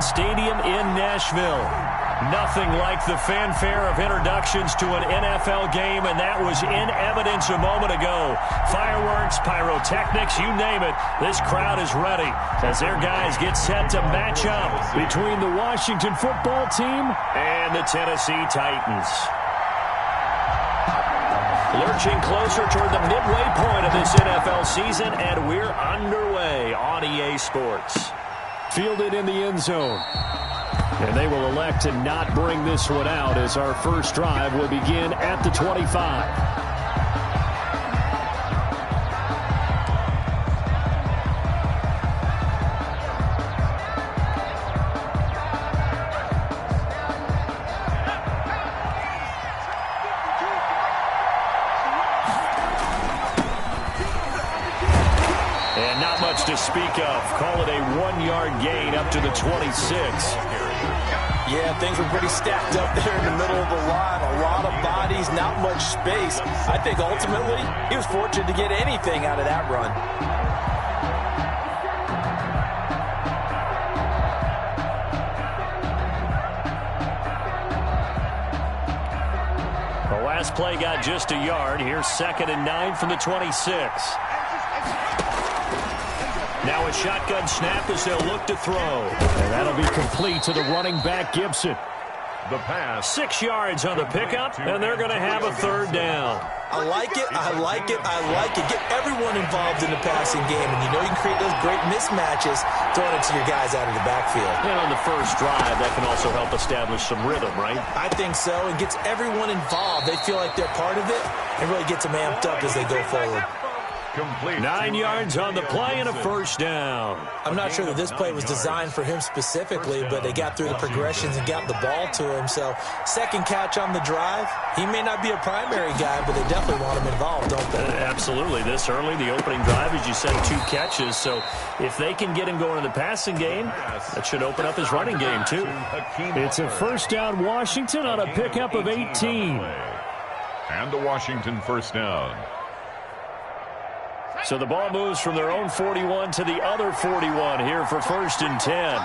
Stadium in Nashville. Nothing like the fanfare of introductions to an NFL game, and that was in evidence a moment ago. Fireworks, pyrotechnics, you name it. This crowd is ready as their guys get set to match up between the Washington football team and the Tennessee Titans. Lurching closer toward the midway point of this NFL season, and we're underway on EA Sports. Fielded in the end zone. And they will elect to not bring this one out as our first drive will begin at the 25. And not much to speak of. Call it a 1-yard gain up to the 26. Yeah, things were pretty stacked up there in the middle of the line. A lot of bodies, not much space. I think ultimately he was fortunate to get anything out of that run. The last play got just a yard. Here's 2nd and 9 from the 26. Now a shotgun snap as they'll look to throw. And that'll be complete to the running back, Gibson. The pass. 6 yards on the pickup, and they're going to have a 3rd down. I like it, I like it, I like it. Get everyone involved in the passing game, and you know you can create those great mismatches throwing it to your guys out of the backfield. And on the first drive, that can also help establish some rhythm, right? I think so. It gets everyone involved. They feel like they're part of it, and really gets them amped up as they go forward. Complete. 9 yards on the play and a 1st down. I'm not sure that this play was designed for him specifically, but they got through the progressions and got the ball to him. So, 2nd catch on the drive. He may not be a primary guy, but they definitely want him involved, don't they? Absolutely. This early, the opening drive, as you said, 2 catches. So, if they can get him going in the passing game, that should open up his running game, too. It's a 1st down Washington on a pickup of 18. And the Washington 1st down. So the ball moves from their own 41 to the other 41 here for 1st and 10.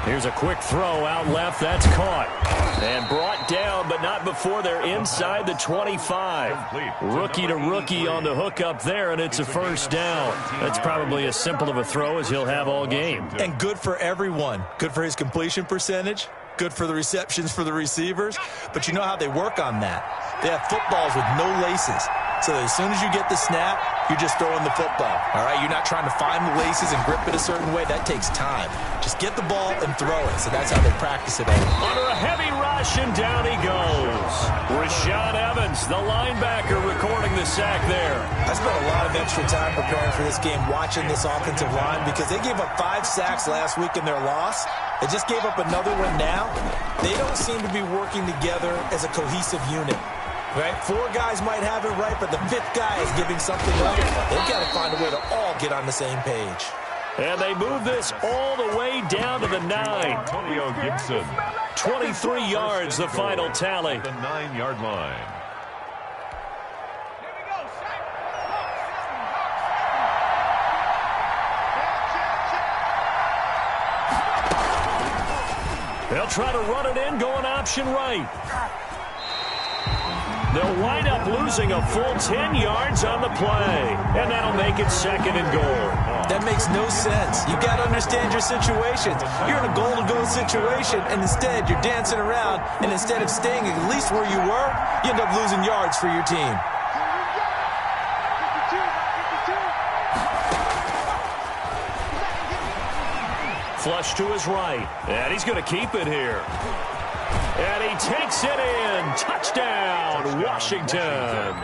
Here's a quick throw out left. That's caught. And brought down, but not before they're inside the 25. Rookie to rookie on the hookup there, and it's a 1st down. That's probably as simple of a throw as he'll have all game. And good for everyone. Good for his completion percentage. Good for the receptions for the receivers. But you know how they work on that. They have footballs with no laces. So that as soon as you get the snap, you're just throwing the football. All right, you're not trying to find the laces and grip it a certain way. That takes time. Just get the ball and throw it. So that's how they practice it all. Under a heavy rush, and down he goes. Rashaan Evans, the linebacker, recording the sack there. I spent a lot of extra time preparing for this game, watching this offensive line, because they gave up 5 sacks last week in their loss. They just gave up another one now. They don't seem to be working together as a cohesive unit. Right? 4 guys might have it right, but the 5th guy is giving something up. They've got to find a way to all get on the same page. And they move this all the way down to the 9. Antonio Gibson. 23 yards, the final tally. The 9-yard line. They'll try to run it in, going option right. They'll wind up losing a full 10 yards on the play. And that'll make it 2nd and goal. That makes no sense. You got to understand your situations. You're in a goal-to-goal situation, and instead you're dancing around, and instead of staying at least where you were, you end up losing yards for your team. Flush to his right. And he's going to keep it here. And he takes it in. Touchdown, Washington.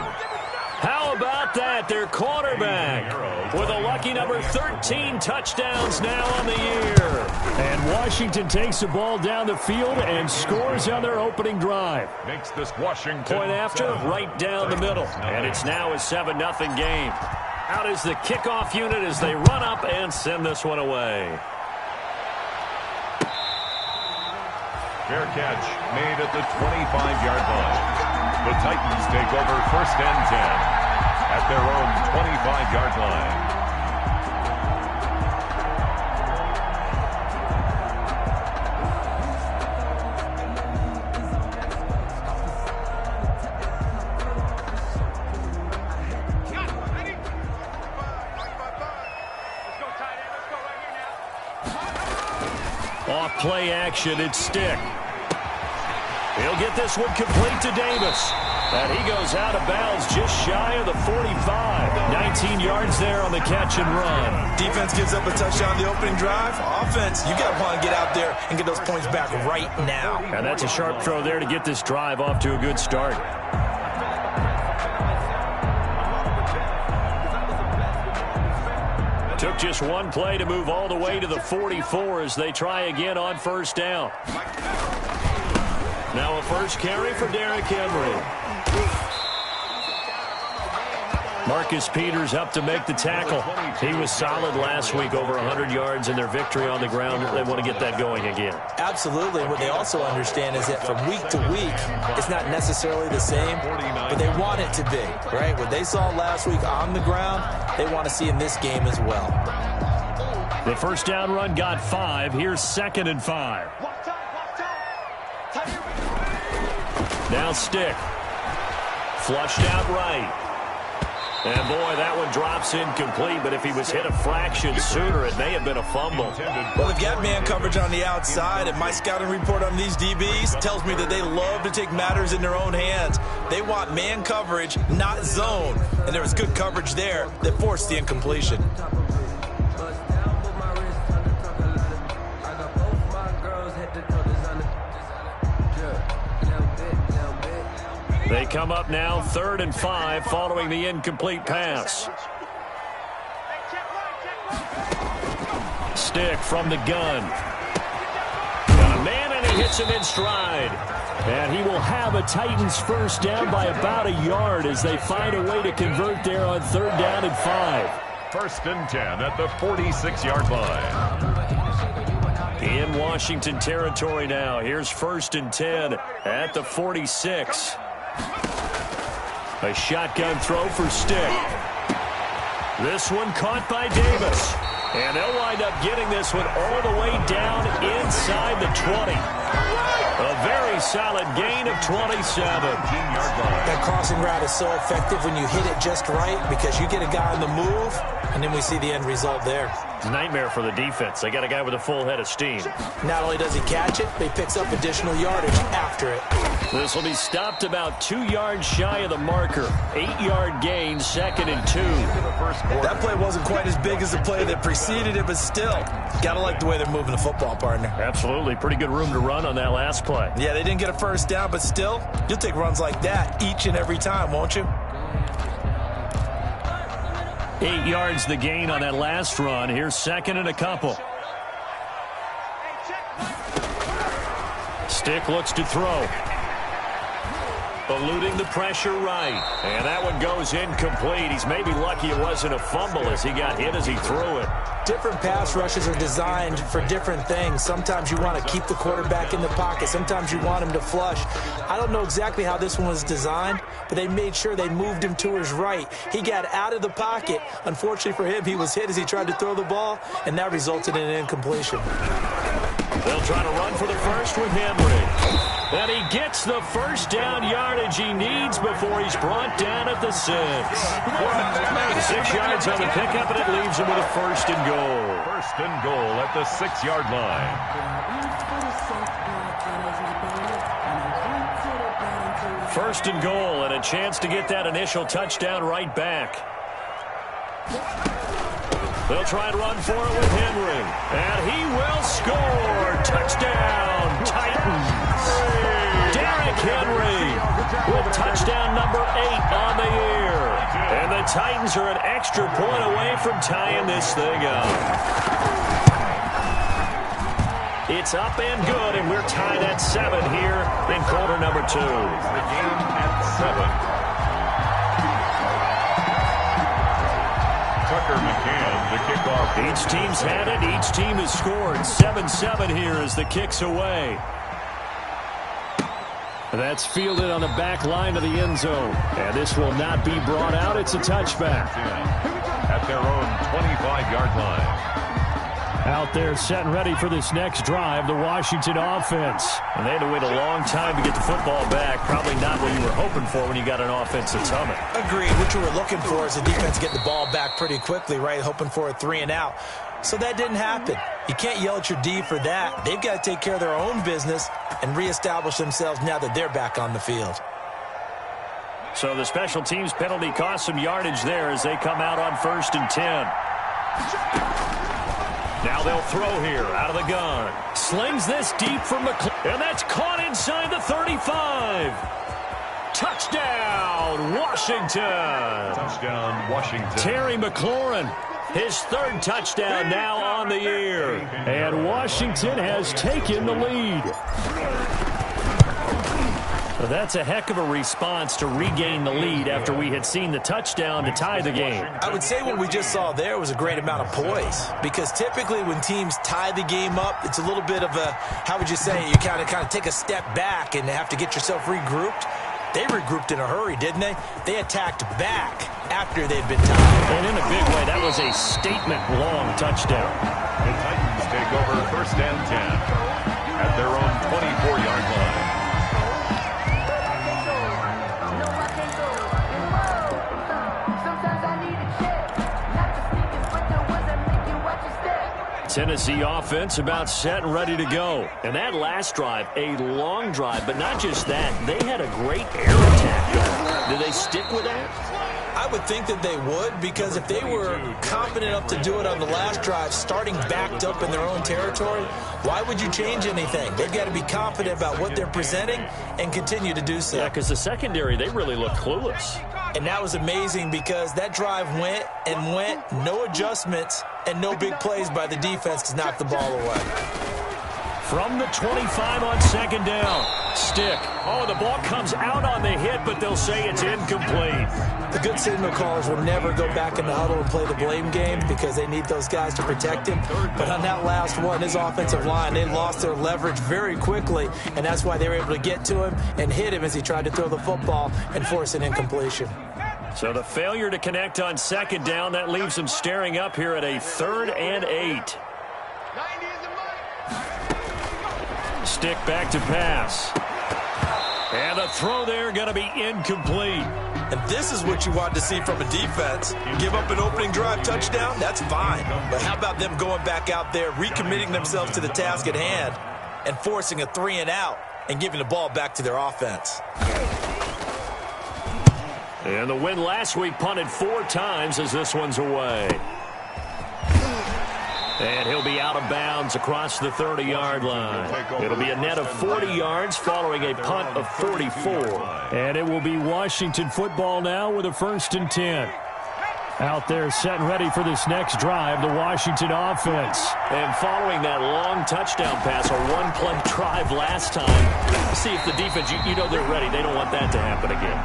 How about that? Their quarterback with a lucky number 13 touchdowns now on the year. And Washington takes the ball down the field and scores on their opening drive. Makes this Washington point after, right down the middle. And it's now a 7-0 game. Out is the kickoff unit as they run up and send this one away. Fair catch made at the 25-yard line. The Titans take over 1st and 10 at their own 5-yard line. Off play action, it's Stick. He'll get this one complete to Davis. And he goes out of bounds just shy of the 45. 19 yards there on the catch and run. Defense gives up a touchdown the opening drive. Offense, you got to want to get out there and get those points back right now. And that's a sharp throw there to get this drive off to a good start. Took just one play to move all the way to the 44 as they try again on first down. Now a first carry for Derrick Henry. Marcus Peters up to make the tackle. He was solid last week, over 100 yards in their victory on the ground. They want to get that going again. Absolutely. What they also understand is that from week to week, it's not necessarily the same, but they want it to be, right? What they saw last week on the ground, they want to see in this game as well. The first down run got 5. Here's 2nd and 5. Now Stick. Flushed out right. And, boy, that one drops incomplete, but if he was hit a fraction sooner, it may have been a fumble. Well, they've got man coverage on the outside, and my scouting report on these DBs tells me that they love to take matters in their own hands. They want man coverage, not zone. And there was good coverage there that forced the incompletion. They come up now 3rd and 5 following the incomplete pass. Stick from the gun. Got a man and he hits him in stride. And he will have a Titans first down by about a yard as they find a way to convert there on 3rd down and 5. 1st and 10 at the 46-yard line. In Washington territory now. Here's 1st and 10 at the 46. A shotgun throw for Stick. This one caught by Davis. And they'll wind up getting this one all the way down inside the 20. A very solid gain of 27. That crossing route is so effective when you hit it just right because you get a guy on the move, and then we see the end result there. Nightmare for the defense. They got a guy with a full head of steam. Not only does he catch it, but he picks up additional yardage after it. This will be stopped about 2 yards shy of the marker. 8-yard gain, 2nd and 2. That play wasn't quite as big as the play that preceded it, but still, gotta like the way they're moving the football, partner. Absolutely. Pretty good room to run on that last play. Yeah, they didn't get a first down, but still, you'll take runs like that each and every time, won't you? 8 yards the gain on that last run. Here's 2nd and a couple. Stick looks to throw. Eluding the pressure right. And that one goes incomplete. He's maybe lucky it wasn't a fumble as he got hit as he threw it. Different pass rushes are designed for different things. Sometimes you want to keep the quarterback in the pocket. Sometimes you want him to flush. I don't know exactly how this one was designed, but they made sure they moved him to his right. He got out of the pocket. Unfortunately for him, he was hit as he tried to throw the ball, and that resulted in an incompletion. They'll try to run for the first with Henry. And he gets the first down yardage he needs before he's brought down at the 6. 6 yards on the pickup, and it leaves him with a 1st and goal. 1st and goal at the 6-yard line. First and goal, and a chance to get that initial touchdown right back. They'll try and run for it with Henry. And he will score. Touchdown, Titans. Derrick Henry with touchdown number 8 on the year. And the Titans are an extra point away from tying this thing up. It's up and good, and we're tied at 7 here in quarter number 2. The game at 7. Tucker McCann, the kickoff. Each team's had it. Each team has scored. 7-7 here as the kick's away. That's fielded on the back line of the end zone. And this will not be brought out. It's a touchback. at their own 25-yard line. Out there set and ready for this next drive, the Washington offense. And they had to wait a long time to get the football back. Probably not what you were hoping for when you got an offense that's humming. Agreed. What you were looking for is the defense getting the ball back pretty quickly, right? Hoping for a 3 and out. So that didn't happen. You can't yell at your D for that. They've got to take care of their own business and reestablish themselves now that they're back on the field. So the special teams penalty cost some yardage there as they come out on 1st and 10. Now they'll throw here out of the gun. Slings this deep from McLaurin. And that's caught inside the 35. Touchdown, Washington. Touchdown, Washington. Terry McLaurin, his 3rd touchdown now on the year. And Washington has taken the lead. Well, that's a heck of a response to regain the lead after we had seen the touchdown to tie the game. I would say what we just saw there was a great amount of poise, because typically when teams tie the game up, it's a little bit of a, how would you say, you kind of take a step back and have to get yourself regrouped. They regrouped in a hurry, didn't they? They attacked back after they'd been tied. And in a big way, that was a statement-long touchdown. The Titans take over 1st and 10 at their own 24-yard line. Tennessee offense about set and ready to go. And that last drive, a long drive, but not just that. They had a great air attack going. Did they stick with that? I would think that they would, because if they were confident enough to do it on the last drive, starting backed up in their own territory, why would you change anything? They've got to be confident about what they're presenting and continue to do so. Yeah, because the secondary, they really look clueless. And that was amazing, because that drive went and went, no adjustments, and no big plays by the defense to knock the ball away. From the 25 on 2nd down. Stick. Oh, the ball comes out on the hit, but they'll say it's incomplete. The good signal callers will never go back in the huddle and play the blame game, because they need those guys to protect him. But on that last one, his offensive line, they lost their leverage very quickly, and that's why they were able to get to him and hit him as he tried to throw the football and force an incompletion. So the failure to connect on 2nd down, that leaves them staring up here at a 3rd and 8. Stick back to pass. And a throw there going to be incomplete. And this is what you want to see from a defense. Give up an opening drive touchdown, that's fine. But how about them going back out there, recommitting themselves to the task at hand, and forcing a 3 and out and giving the ball back to their offense. And the win last week punted 4 times as this one's away. And he'll be out of bounds across the 30-yard line. It'll be a net of 40 yards following a punt of 44. And it will be Washington football now with a 1st and 10. Out there set and ready for this next drive, the Washington offense. And following that long touchdown pass, a one-play drive last time, see if the defense, you know they're ready. They don't want that to happen again.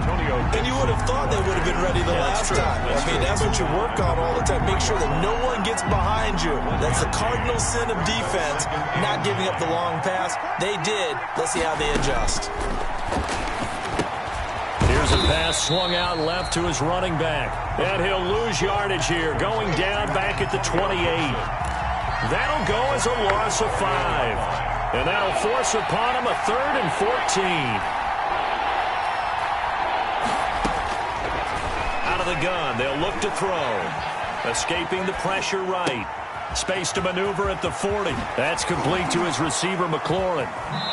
And you would have thought they would have been ready the last time. I mean, that's what you work on all the time. Make sure that no one gets behind you. That's the cardinal sin of defense, not giving up the long pass. They did. Let's see how they adjust. Here's a pass swung out left to his running back. And he'll lose yardage here, going down back at the 28. That'll go as a loss of 5. And that'll force upon him a 3rd and 14. Out of the gun, they'll look to throw. Escaping the pressure right. Space to maneuver at the 40. That's complete to his receiver, McLaurin.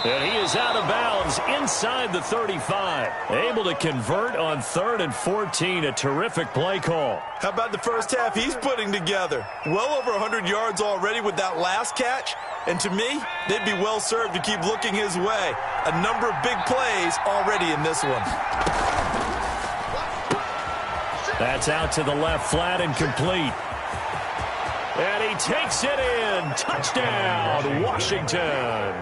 And he is out of bounds inside the 35. Able to convert on 3rd and 14. A terrific play call. How about the first half he's putting together? Well over 100 yards already with that last catch. And to me, they'd be well served to keep looking his way. A number of big plays already in this one. That's out to the left flat and complete. And he takes it in. Touchdown, Washington.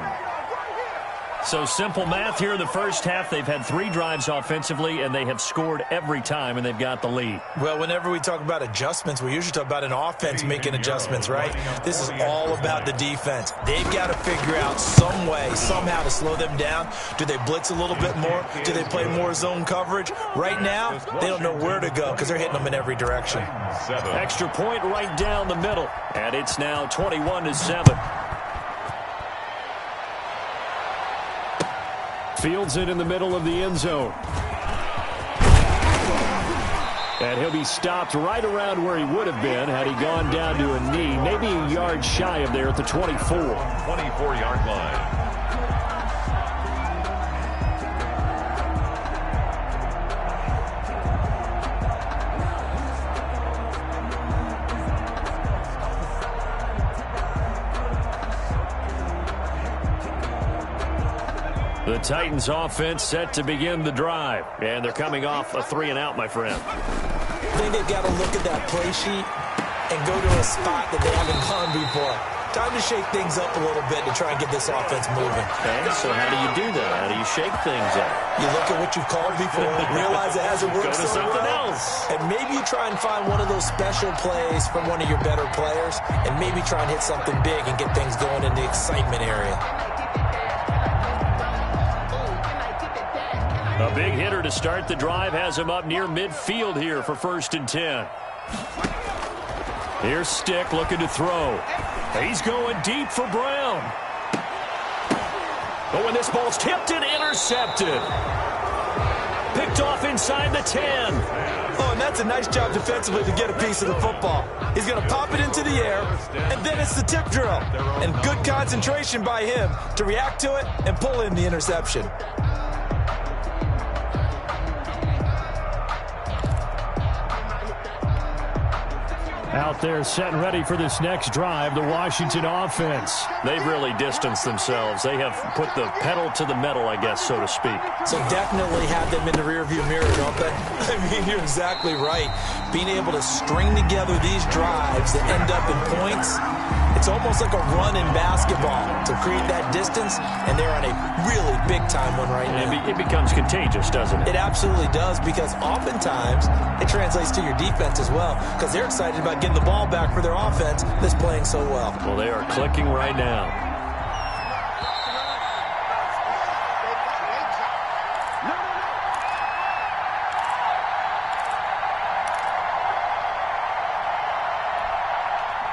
So simple math here in the first half. They've had 3 drives offensively, and they have scored every time, and they've got the lead. Well, whenever we talk about adjustments, we usually talk about an offense making adjustments, right? This is all about the defense. They've got to figure out some way, somehow to slow them down. Do they blitz a little bit more? Do they play more zone coverage? Right now, they don't know where to go because they're hitting them in every direction. Extra point right down the middle, and it's now 21-7. Fields it in the middle of the end zone. And he'll be stopped right around where he would have been had he gone down to a knee, maybe a yard shy of there at the 24. 24-yard line. The Titans offense set to begin the drive, and they're coming off a 3-and-out, my friend. I think they've got to look at that play sheet and go to a spot that they haven't gone before. Time to shake things up a little bit to try and get this offense moving. Okay, so how do you do that? How do you shake things up? You look at what you've called before, realize it hasn't worked Go to so something well, else. and maybe you try and find one of those special plays from one of your better players, and maybe try and hit something big and get things going in the excitement area. A big hitter to start the drive has him up near midfield here for 1st and 10. Here's Stick looking to throw. He's going deep for Brown. But when this ball's tipped and intercepted. Picked off inside the 10. Oh, and that's a nice job defensively to get a piece of the football. He's going to pop it into the air, and then it's the tip drill. And good concentration by him to react to it and pull in the interception. Out there set and ready for this next drive, the Washington offense. They've really distanced themselves. They have put the pedal to the metal, I guess, so to speak. So definitely have them in the rearview mirror, don't they? I mean, you're exactly right. Being able to string together these drives that end up in points, it's almost like a run in basketball to create that distance, and they're on a really big-time one right now. It becomes contagious, doesn't it? It absolutely does, because oftentimes it translates to your defense as well, because they're excited about getting the ball back for their offense that's playing so well. Well, they are clicking right now.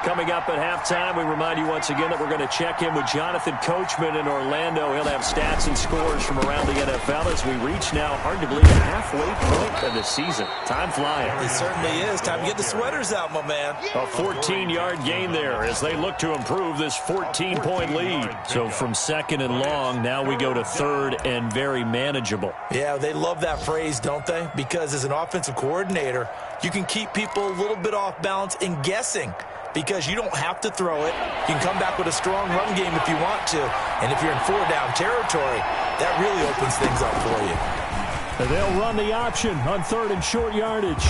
Coming up at halftime, we remind you once again that we're going to check in with Jonathan Coachman in Orlando. He'll have stats and scores from around the NFL as we reach now, hard to believe, the halfway point of the season. Time flying. It certainly is. Time to get the sweaters out, my man. A 14-yard gain there as they look to improve this 14-point lead. So from 2nd and long, now we go to 3rd and very manageable. Yeah, they love that phrase, don't they? Because as an offensive coordinator, you can keep people a little bit off balance and guessing, because you don't have to throw it. You can come back with a strong run game if you want to. And if you're in 4-down territory, that really opens things up for you. They'll run the option on 3rd and short yardage.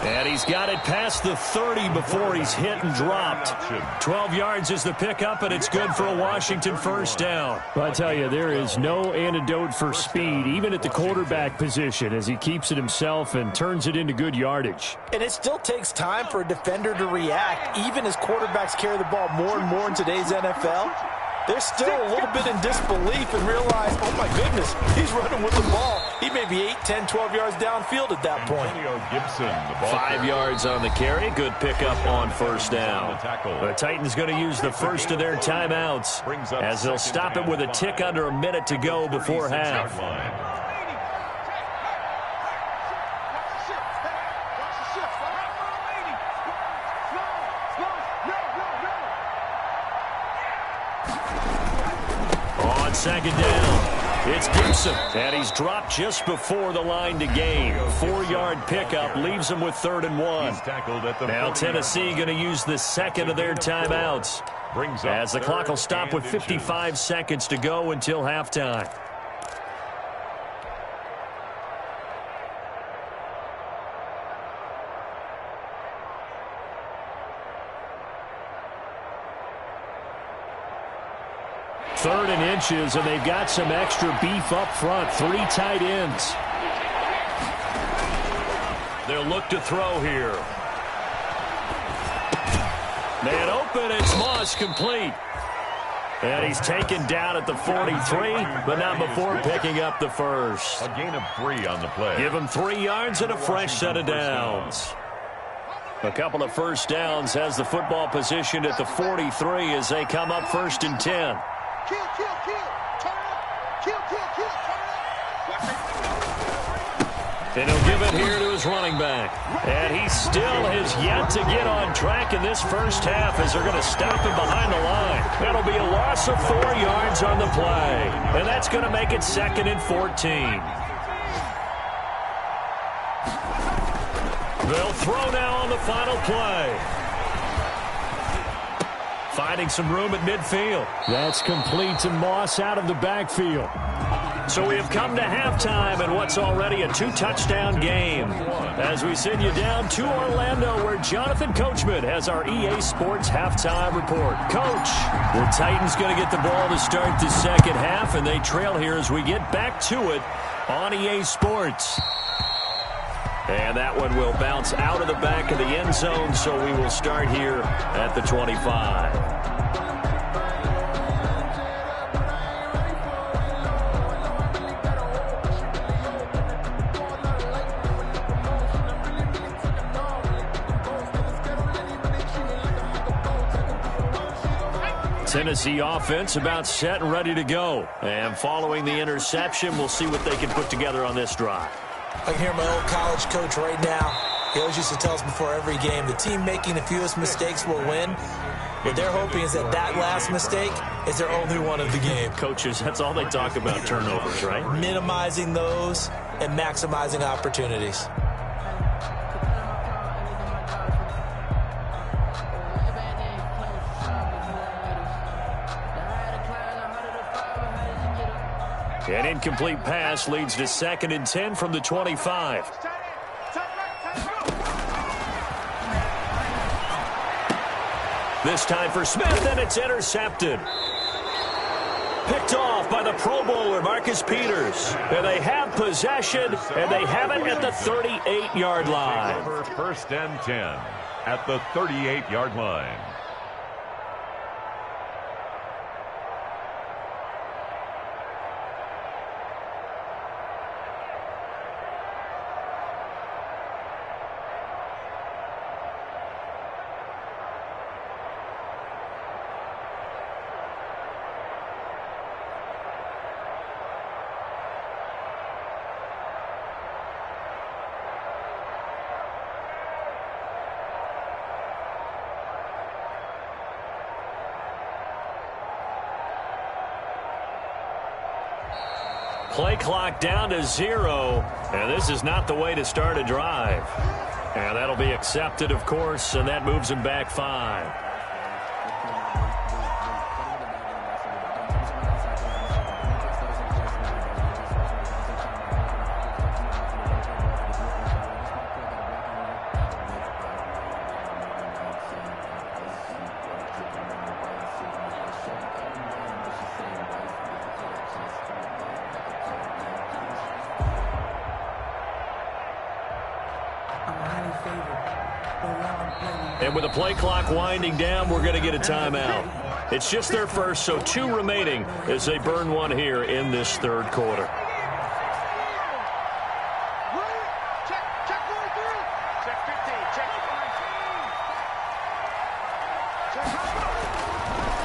And he's got it past the 30 before he's hit and dropped. 12 yards is the pickup, and it's good for a Washington 1st down. But I tell you, there is no antidote for speed, even at the quarterback position, as he keeps it himself and turns it into good yardage. And it still takes time for a defender to react, even as quarterbacks carry the ball more and more in today's NFL. They're still a little bit in disbelief and realize, oh my goodness, he's running with the ball. He may be 8, 10, 12 yards downfield at that point. Gibson, the ball 5 yards on the carry. Good pickup on 1st down. The Titans going to use the first of their timeouts as they'll stop it with a tick under a minute to go before half. On 2nd down, it's Gibson, and he's dropped just before the line to gain. 4-yard pickup leaves him with 3rd and 1. Now Tennessee going to use the 2nd of their timeouts as the clock will stop with 55 seconds to go until halftime. 3rd and inches, and they've got some extra beef up front. 3 tight ends. They'll look to throw here. Man open, it's Moss, complete. And he's taken down at the 43, but not before picking up the first. A gain of 3 on the play. Give him 3 yards and a fresh set of downs. A couple of first downs, has the football positioned at the 43 as they come up 1st and 10. And he'll give it here to his running back. And he still has yet to get on track in this first half as they're going to stop him behind the line. That'll be a loss of 4 yards on the play. And that's going to make it 2nd and 14. They'll throw now on the final play. Finding some room at midfield. That's complete to Moss out of the backfield. So we have come to halftime in what's already a 2-touchdown game. As we send you down to Orlando, where Jonathan Coachman has our EA Sports halftime report. Coach, the Titans going to get the ball to start the second half, and they trail here as we get back to it on EA Sports. And that one will bounce out of the back of the end zone, so we will start here at the 25. Tennessee offense about set and ready to go. And following the interception, we'll see what they can put together on this drive. I can hear my old college coach right now. He always used to tell us before every game, the team making the fewest mistakes will win. What they're hoping is that that last mistake is their only one of the game. Coaches, that's all they talk about, turnovers, right? Minimizing those and maximizing opportunities. An incomplete pass leads to 2nd and 10 from the 25. This time for Smith, and it's intercepted. Picked off by the Pro Bowler, Marcus Peters. And they have possession, and they have it at the 38-yard line. 1st and 10 at the 38-yard line. Play clock down to 0, and this is not the way to start a drive. And that'll be accepted, of course, and that moves him back 5. And with the play clock winding down, we're going to get a timeout. It's just their first, so 2 remaining as they burn one here in this 3rd quarter.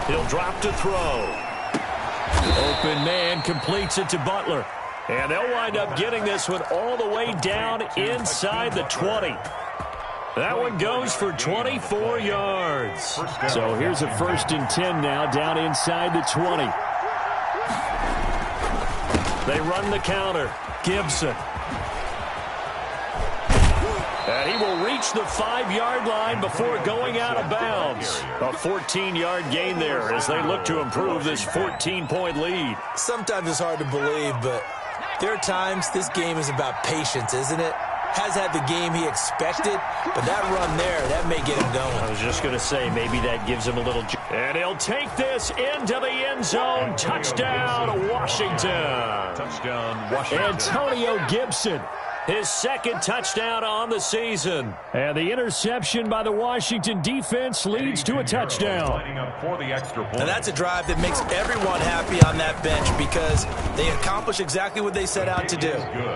He'll drop to throw. Open man completes it to Butler. And they'll wind up getting this one all the way down inside the 20. That one goes for 24 yards. So here's a 1st and 10 now down inside the 20. They run the counter. Gibson. And he will reach the 5-yard line before going out of bounds. A 14-yard gain there as they look to improve this 14-point lead. Sometimes it's hard to believe, but there are times this game is about patience, isn't it? has had the game he expected, but that run there, that may get him going. I was just going to say, maybe that gives him a little... And he'll take this into the end zone. Touchdown, Washington. Touchdown, Washington. Antonio Gibson, his second touchdown on the season. And the interception by the Washington defense leads to a touchdown. Lining up for the extra point. And that's a drive that makes everyone happy on that bench because they accomplish exactly what they set out to do.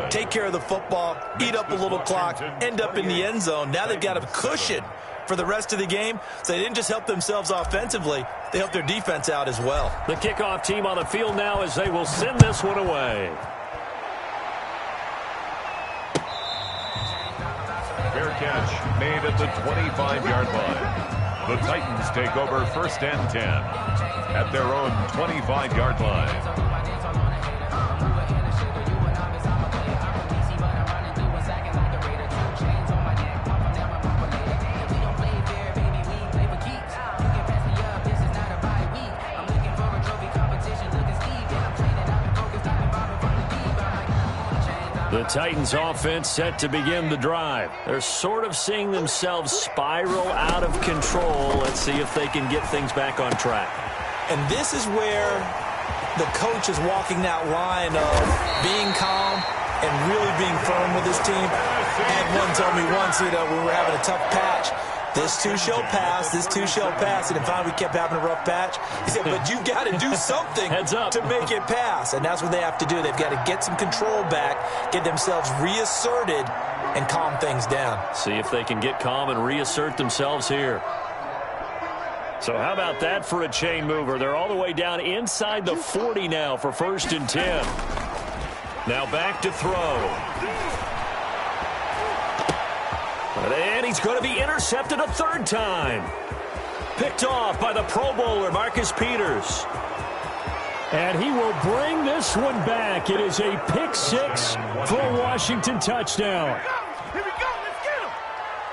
Take care of the football, eat up a little clock, end up in the end zone. Now they've got a cushion for the rest of the game. So they didn't just help themselves offensively, they helped their defense out as well. The kickoff team on the field now as they will send this one away. Fair catch made at the 25-yard line. The Titans take over 1st and 10 at their own 25-yard line. The Titans offense set to begin the drive. They're sort of seeing themselves spiral out of control. Let's see if they can get things back on track. And this is where the coach is walking that line of being calm and really being firm with his team. I had one tell me once, when we were having a tough patch, this too shall pass, this too shall pass. And finally we kept having a rough patch. He said, but you got to do something to make it pass. And that's what they have to do. They've got to get some control back, get themselves reasserted, and calm things down. See if they can get calm and reassert themselves here. So how about that for a chain mover? They're all the way down inside the 40 now for 1st and 10. Now back to throw. And he's going to be intercepted a 3rd time. Picked off by the Pro Bowler, Marcus Peters. And he will bring this one back. It is a pick 6 for a Washington touchdown.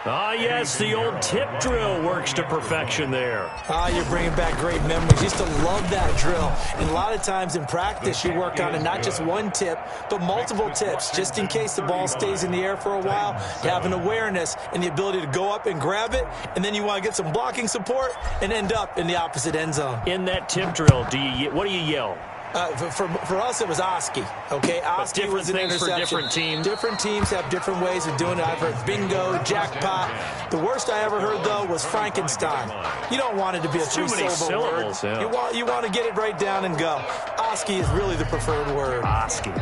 Ah, yes, the old tip drill works to perfection there. You're bringing back great memories. Used to love that drill. And a lot of times in practice, you work on it, not just one tip, but multiple tips, just in case the ball stays in the air for a while. You have an awareness and the ability to go up and grab it, and then you want to get some blocking support and end up in the opposite end zone. In that tip drill, what do you yell? For us, it was Oski. Okay, Oski was an interception. For different teams. Different teams have different ways of doing it. I've heard bingo, jackpot. The worst I ever heard, though, was Frankenstein. You don't want it to be a three-syllable word. Yeah. You want to get it right down and go. Oski is really the preferred word. Oski.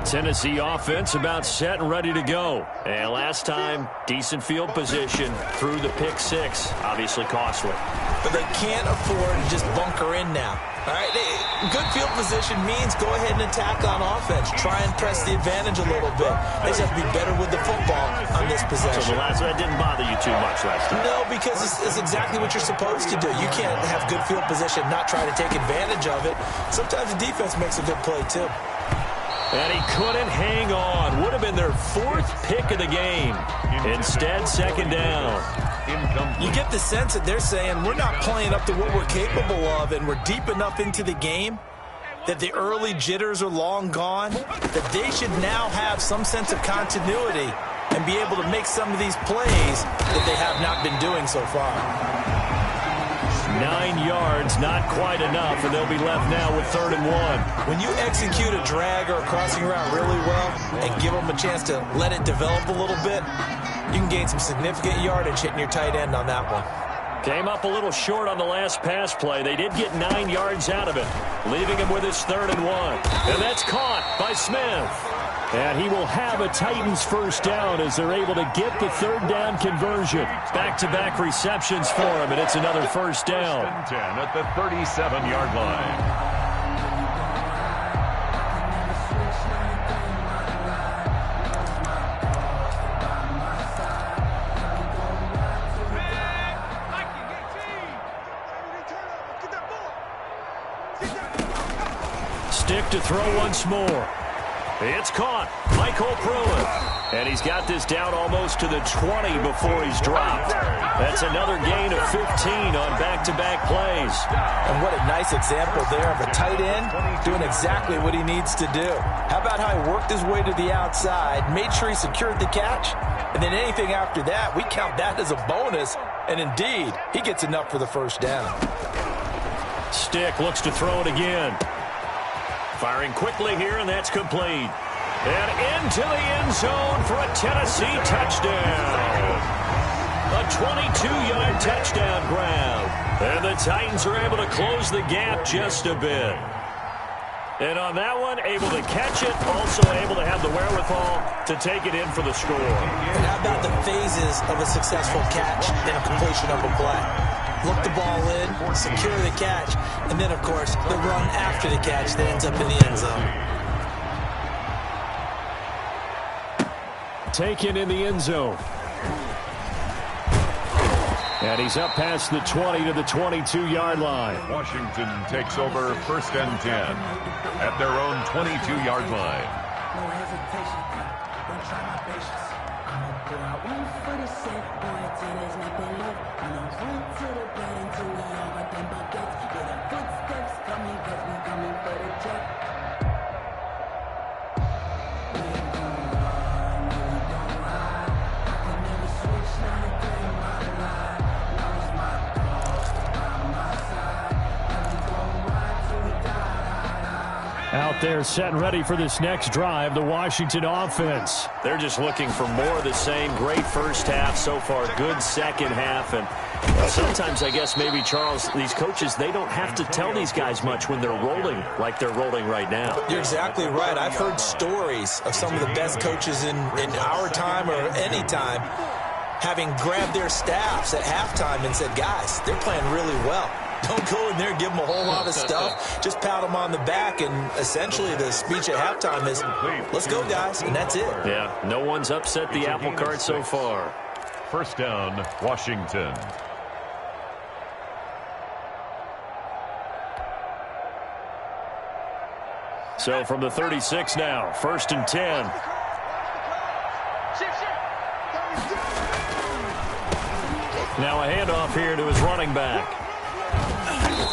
Tennessee offense about set and ready to go. And last time, decent field position through the pick 6. Obviously costly. But they can't afford to just bunker in now. All right, good field position means go ahead and attack on offense. Try and press the advantage a little bit. They just have to be better with the football on this possession. So that didn't bother you too much last time? No, because it's exactly what you're supposed to do. You can't have good field position, not try to take advantage of it. Sometimes the defense makes a good play, too. And he couldn't hang on. Would have been their 4th pick of the game. Instead, 2nd down. You get the sense that they're saying we're not playing up to what we're capable of, and we're deep enough into the game that the early jitters are long gone, that they should now have some sense of continuity and be able to make some of these plays that they have not been doing so far. 9 yards, not quite enough, and they'll be left now with 3rd and 1. When you execute a drag or a crossing route really well and give them a chance to let it develop a little bit, you can gain some significant yardage hitting your tight end on that one. Came up a little short on the last pass play. They did get 9 yards out of it, leaving him with his 3rd and 1. And that's caught by Smith. And he will have a Titans 1st down as they're able to get the 3rd down conversion. Back-to-back receptions for him, and it's another 1st down. 10 at the 37-yard line. Stick to throw once more. It's caught. Michael Pruitt. And he's got this down almost to the 20 before he's dropped. That's another gain of 15 on back-to-back plays. And what a nice example there of a tight end doing exactly what he needs to do. How about how he worked his way to the outside, made sure he secured the catch, and then anything after that, we count that as a bonus. And indeed, he gets enough for the first down. Stick looks to throw it again. Firing quickly here, and that's complete. And into the end zone for a Tennessee touchdown. A 22-yard touchdown grab. And the Titans are able to close the gap just a bit. And on that one, able to catch it, also able to have the wherewithal to take it in for the score. And how about the phases of a successful catch and a completion of a play? Look the ball in, secure the catch, and then, of course, the run after the catch that ends up in the end zone. Taken in the end zone. And he's up past the 20 to the 22-yard line. Washington takes over 1st and 10 at their own 22-yard line. No hesitation. Don't try my patience. I'ma pour out one for the set. Boy, there's nothing left. I'ma run to the bed until we all got them buckets. Yeah, the footsteps coming, cause we coming for the check. We ain't gon' run, no, we don't hide. I can never switch, now to claim my life. Out there set and ready for this next drive, the Washington offense. They're just looking for more of the same. Great first half so far, good second half. And sometimes, I guess, maybe, Charles, these coaches, they don't have to tell these guys much when they're rolling like they're rolling right now. You're exactly right. I've heard stories of some of the best coaches in our time or any time having grabbed their staffs at halftime and said, guys, they're playing really well. Don't go in there and give them a whole lot of stuff. Just pat them on the back, and essentially the speech at halftime is, let's go, guys, and that's it. Yeah, no one's upset the apple cart so far. 1st down, Washington. So from the 36 now, 1st and 10. Now a handoff here to his running back.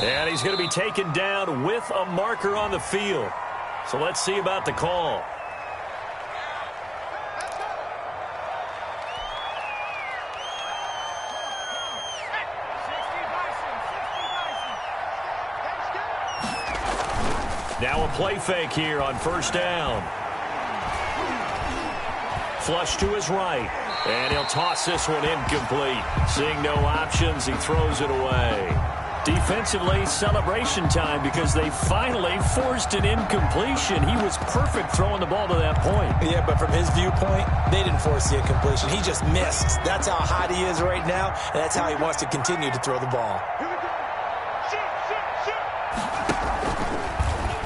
And he's going to be taken down with a marker on the field. So let's see about the call. Now a play fake here on 1st down. Flush to his right. And he'll toss this one incomplete. Seeing no options, he throws it away. Defensively, celebration time because they finally forced an incompletion. He was perfect throwing the ball to that point. Yeah, but from his viewpoint, they didn't force the incompletion. He just missed. That's how hot he is right now, and that's how he wants to continue to throw the ball.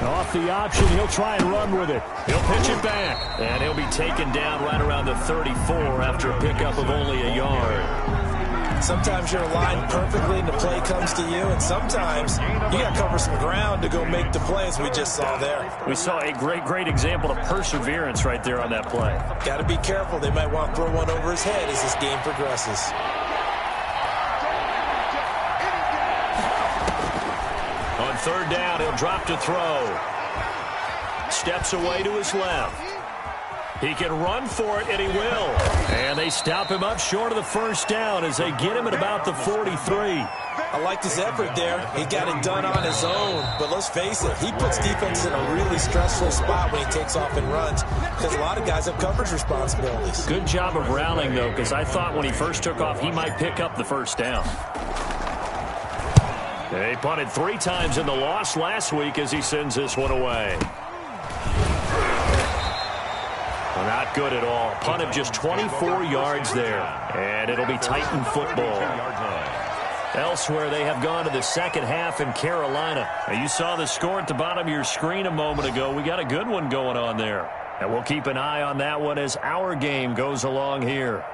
Off the option, he'll try and run with it. He'll pitch it back, and he'll be taken down right around the 34 after a pickup of only a yard. Sometimes you're aligned perfectly and the play comes to you, and sometimes you got to cover some ground to go make the plays we just saw there. We saw a great example of perseverance right there on that play. Got to be careful. They might want to throw one over his head as this game progresses. On 3rd down, he'll drop to throw. Steps away to his left. He can run for it, and he will. And they stop him up short of the 1st down as they get him at about the 43. I liked his effort there. He got it done on his own. But let's face it, he puts defenses in a really stressful spot when he takes off and runs because a lot of guys have coverage responsibilities. Good job of rallying, though, because I thought when he first took off, he might pick up the 1st down. They punted 3 times in the loss last week as he sends this one away. Not good at all. Punt of just 24 yards there. And it'll be Titan football. Elsewhere, they have gone to the 2nd half in Carolina. Now, you saw the score at the bottom of your screen a moment ago. We got a good one going on there. And we'll keep an eye on that one as our game goes along here.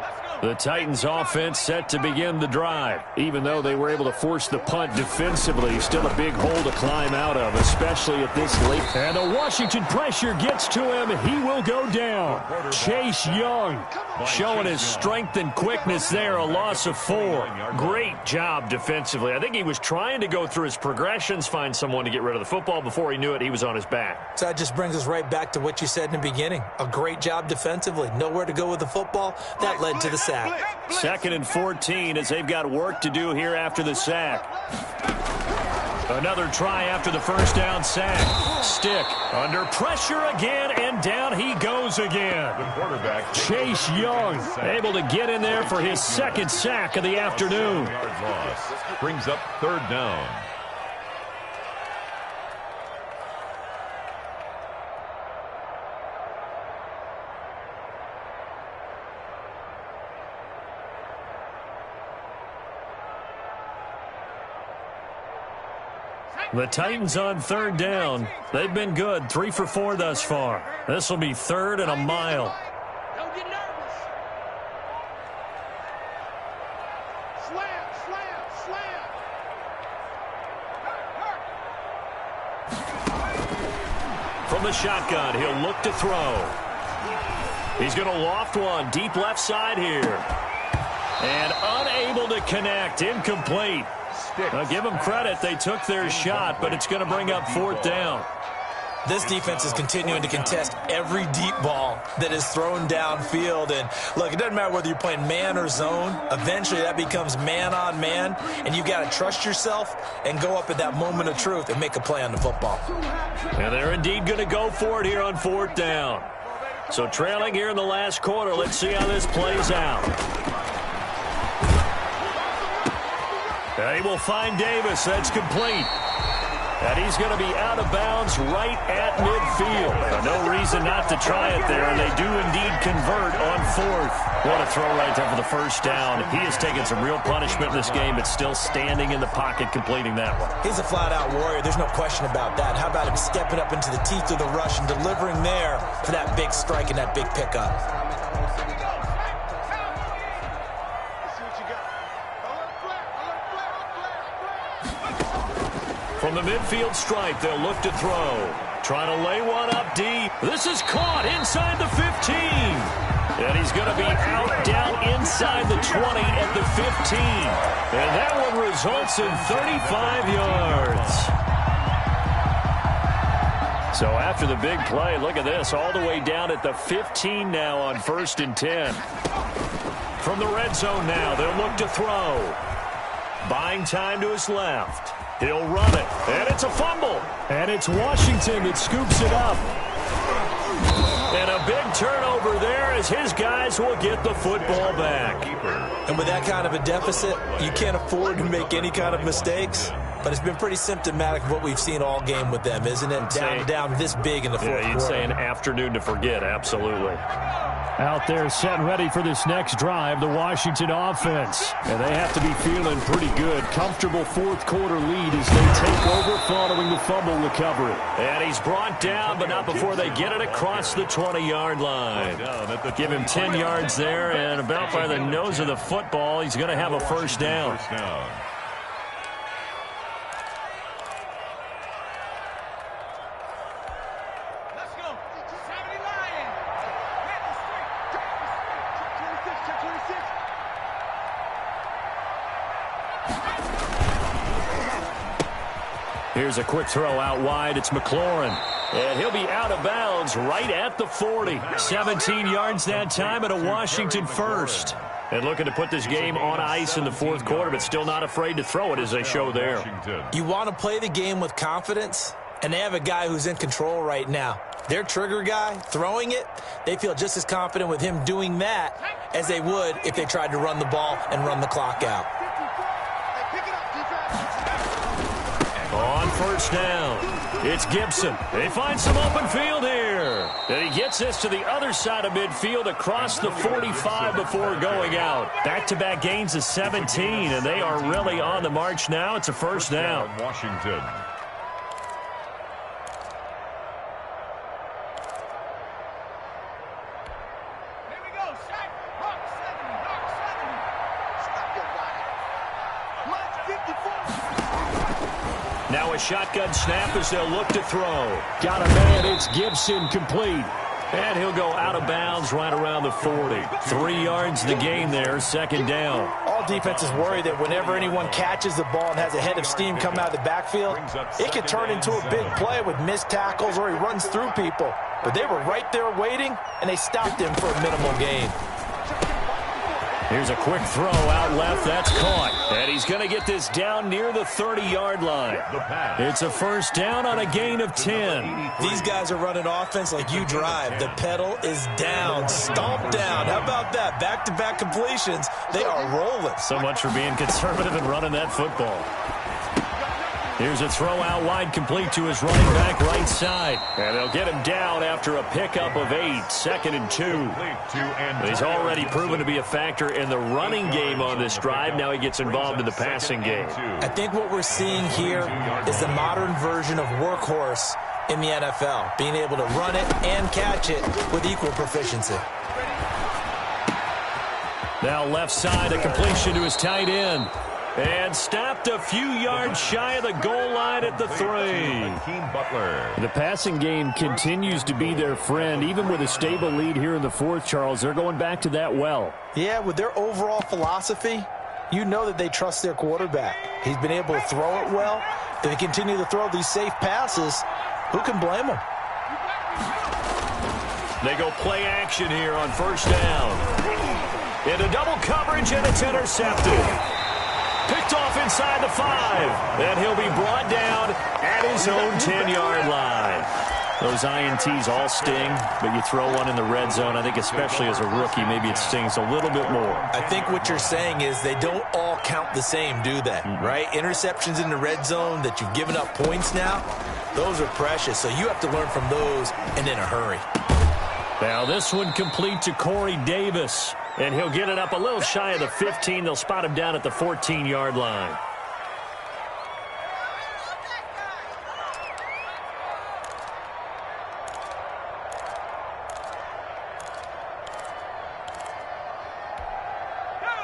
Let's go. The Titans offense set to begin the drive. Even though they were able to force the punt defensively, still a big hole to climb out of, especially at this late. And the Washington pressure gets to him. He will go down. Chase Young showing his strength and quickness there, a loss of 4. Great job defensively. I think he was trying to go through his progressions, find someone to get rid of the football. Before he knew it, he was on his back. So that just brings us right back to what you said in the beginning. A great job defensively. Nowhere to go with the football. That led to the sack. 2nd and 14 as they've got work to do here after the sack. Another try after the first down sack. Stick under pressure again, and down he goes again. The quarterback, Chase Young, able to get in there for his 2nd sack of the afternoon. loss brings up 3rd down. The Titans on 3rd down. They've been good, 3 for 4 thus far. This will be 3rd and a mile. Don't get nervous. Slam, slam, slam. From the shotgun, he'll look to throw. He's going to loft one deep left side here. And unable to connect, incomplete. Now give them credit, they took their shot, but it's going to bring up 4th down. This defense is continuing to contest every deep ball that is thrown downfield. And look, it doesn't matter whether you're playing man or zone. Eventually that becomes man on man, and you've got to trust yourself and go up at that moment of truth and make a play on the football. And they're indeed going to go for it here on 4th down. So trailing here in the last quarter, let's see how this plays out. He will find Davis. That's complete. And he's going to be out of bounds right at midfield. No reason not to try it there, and they do indeed convert on 4th. What a throw right there for the first down. He has taken some real punishment in this game, but still standing in the pocket completing that one. He's a flat-out warrior. There's no question about that. How about him stepping up into the teeth of the rush and delivering there for that big strike and that big pickup? From the midfield stripe, they'll look to throw. Trying to lay one up deep. This is caught inside the 15. And he's going to be out down inside the 20 at the 15. And that one results in 35 yards. So after the big play, look at this. All the way down at the 15 now on 1st and 10. From the red zone now, they'll look to throw. Buying time to his left. He'll run it, and it's a fumble. And it's Washington that scoops it up. And a big turnover there as his guys will get the football back. And with that kind of a deficit, you can't afford to make any kind of mistakes. But it's been pretty symptomatic of what we've seen all game with them, isn't it? Down this big in the fourth quarter. You'd say an afternoon to forget, absolutely. Out there set ready for this next drive, the Washington offense. And they have to be feeling pretty good. Comfortable fourth quarter lead as they take over following the fumble recovery. And he's brought down, but not before they get it across the 20-yard line. Give him 10 yards there, and about by the nose of the football, he's going to have a first down. Here's a quick throw out wide. It's McLaurin. And he'll be out of bounds right at the 40. 17 yards that time and a Washington first. And looking to put this game on ice in the fourth quarter, but still not afraid to throw it as they show there. You want to play the game with confidence, and they have a guy who's in control right now. Their trigger guy, throwing it, they feel just as confident with him doing that as they would if they tried to run the ball and run the clock out. On first down, it's Gibson. They find some open field here. And he gets this to the other side of midfield across the 45 before going out. Back-to-back gains of 17, and they are really on the march now. It's a first down. Washington. Now a shotgun snap as they'll look to throw. Got a man. It's Gibson, complete. And he'll go out of bounds right around the 40. 3 yards the gain there, second down. All defenses worry that whenever anyone catches the ball and has a head of steam come out of the backfield, it could turn into a big play with missed tackles or he runs through people. But they were right there waiting, and they stopped him for a minimal gain. Here's a quick throw out left. That's caught. And he's going to get this down near the 30-yard line. It's a first down on a gain of 10. These guys are running offense like you drive. The pedal is down, stomped down. How about that? Back-to-back completions. They are rolling. So much for being conservative and running that football. Here's a throw out wide, complete to his running back right side. And they'll get him down after a pickup of 8, second and 2. He's already proven to be a factor in the running game on this drive. Now he gets involved in the passing game. I think what we're seeing here is the modern version of workhorse in the NFL, being able to run it and catch it with equal proficiency. Now left side, a completion to his tight end. And stopped a few yards shy of the goal line at the 3. The passing game continues to be their friend. Even with a stable lead here in the 4th, Charles, they're going back to that well. Yeah, with their overall philosophy, you know that they trust their quarterback. He's been able to throw it well. They continue to throw these safe passes. Who can blame them? They go play action here on first down. Into double coverage, and it's intercepted. Picked off inside the 5. And he'll be brought down at his own 10-yard line. Those INTs all sting, but you throw one in the red zone, I think especially as a rookie, maybe it stings a little bit more. I think what you're saying is they don't all count the same, do they? Right? Interceptions in the red zone that you've given up points now, those are precious. So you have to learn from those and in a hurry. Now this one complete to Corey Davis. And he'll get it up a little shy of the 15. They'll spot him down at the 14-yard line.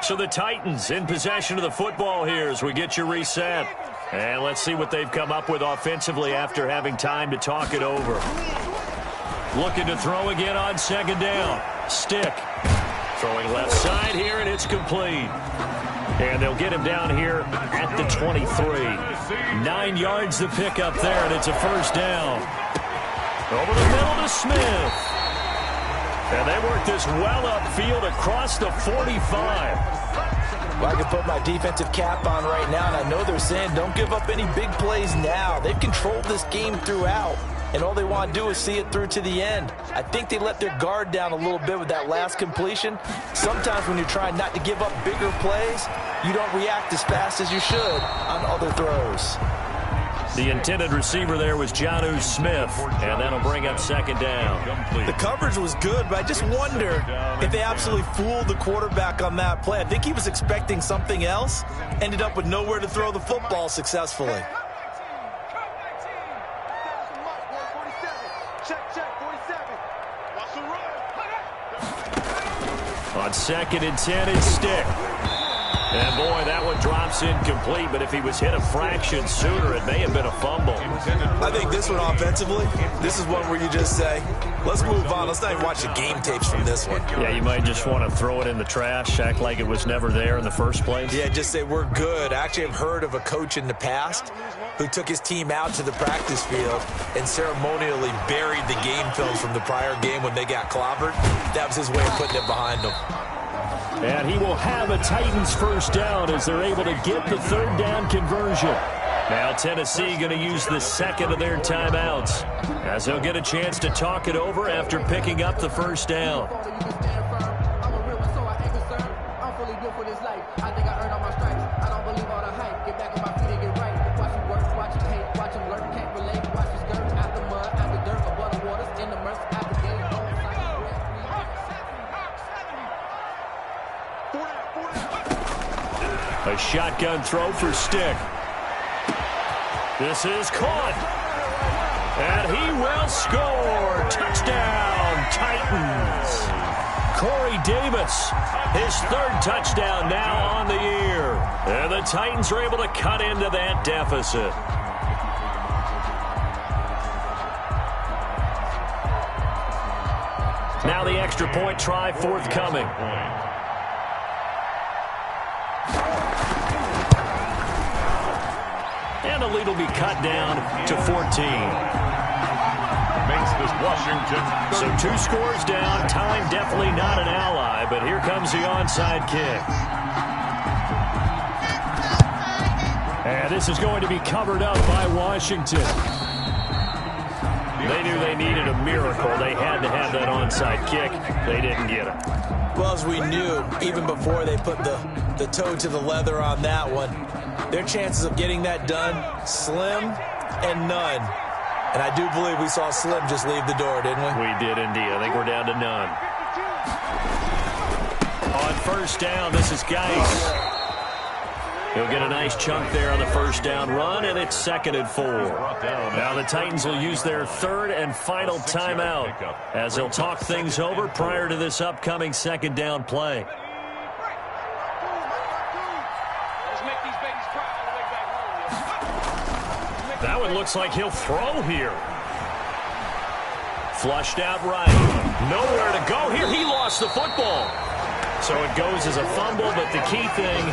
So the Titans in possession of the football here as we get you reset. And let's see what they've come up with offensively after having time to talk it over. Looking to throw again on second down. Stick. Throwing left side here, and it's complete. And they'll get him down here at the 23. 9 yards to pick up there, and it's a first down. Over the middle to Smith. And they work this well upfield across the 45. Well, I can put my defensive cap on right now, and I know they're saying don't give up any big plays now. They've controlled this game throughout. And all they want to do is see it through to the end. I think they let their guard down a little bit with that last completion. Sometimes when you're trying not to give up bigger plays, you don't react as fast as you should on other throws. The intended receiver there was Jonnu Smith, and that'll bring up second down. The coverage was good, but I just wonder if they absolutely fooled the quarterback on that play. I think he was expecting something else, ended up with nowhere to throw the football successfully. On second and 10, it's Stick. And, boy, that one drops incomplete, but if he was hit a fraction sooner, it may have been a fumble. I think this one offensively, this is one where you just say, let's move on. Let's not even watch the game tapes from this one. Yeah, you might just want to throw it in the trash, act like it was never there in the first place. Yeah, just say we're good. I actually have heard of a coach in the past who took his team out to the practice field and ceremonially buried the game films from the prior game when they got clobbered. That was his way of putting it behind them. And he will have a Titans first down as they're able to get the third down conversion. Now Tennessee going to use the second of their timeouts as they'll get a chance to talk it over after picking up the first down. A shotgun throw for Stick. This is caught. And he will score. Touchdown, Titans. Corey Davis, his third touchdown now on the year. And the Titans are able to cut into that deficit. Now the extra point try forthcoming. And the lead will be cut down to 14. Makes this Washington. So 2 scores down. Time definitely not an ally, but here comes the onside kick. And this is going to be covered up by Washington. They knew they needed a miracle. They had to have that onside kick. They didn't get it. Well, as we knew, even before they put the toe to the leather on that one, their chances of getting that done, slim and none. And I do believe we saw Slim just leave the door, didn't we? We did indeed. I think we're down to none. On first down, this is Geis. He'll get a nice chunk there on the first down run, and it's 2nd and 4. Now the Titans will use their 3rd and final timeout as they'll talk things over prior to this upcoming 2nd down play. That one looks like he'll throw here. Flushed out right. Nowhere to go here. He lost the football. So it goes as a fumble, but the key thing,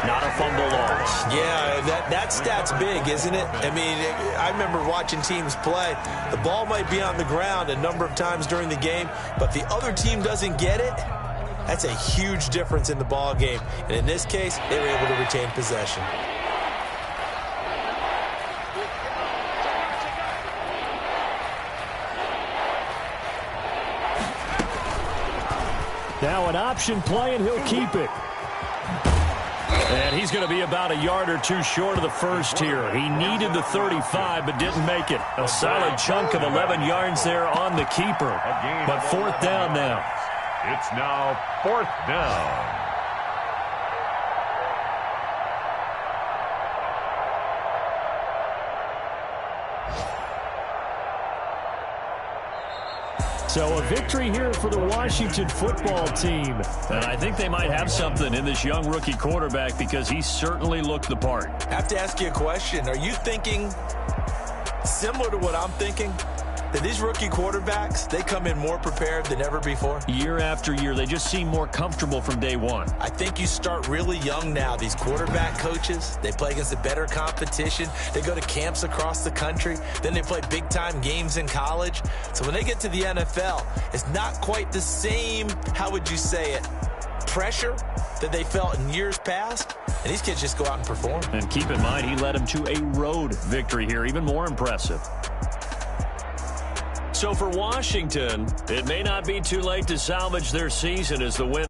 not a fumble loss. Yeah, that stat's big, isn't it? I mean, I remember watching teams play. The ball might be on the ground a number of times during the game, but the other team doesn't get it. That's a huge difference in the ball game. And in this case, they were able to retain possession. Now an option play, and he'll keep it. And he's going to be about a yard or 2 short of the first here. He needed the 35, but didn't make it. A solid chunk of 11 yards there on the keeper. But 4th down now. It's now 4th down. So a victory here for the Washington football team. And I think they might have something in this young rookie quarterback because he certainly looked the part. I have to ask you a question. Are you thinking similar to what I'm thinking? That these rookie quarterbacks, they come in more prepared than ever before? Year after year, they just seem more comfortable from day one. I think you start really young now. These quarterback coaches, they play against a better competition. They go to camps across the country. Then they play big-time games in college. So when they get to the NFL, it's not quite the same, how would you say it, pressure that they felt in years past. And these kids just go out and perform. And keep in mind, he led them to a road victory here, even more impressive. So for Washington, it may not be too late to salvage their season as the win.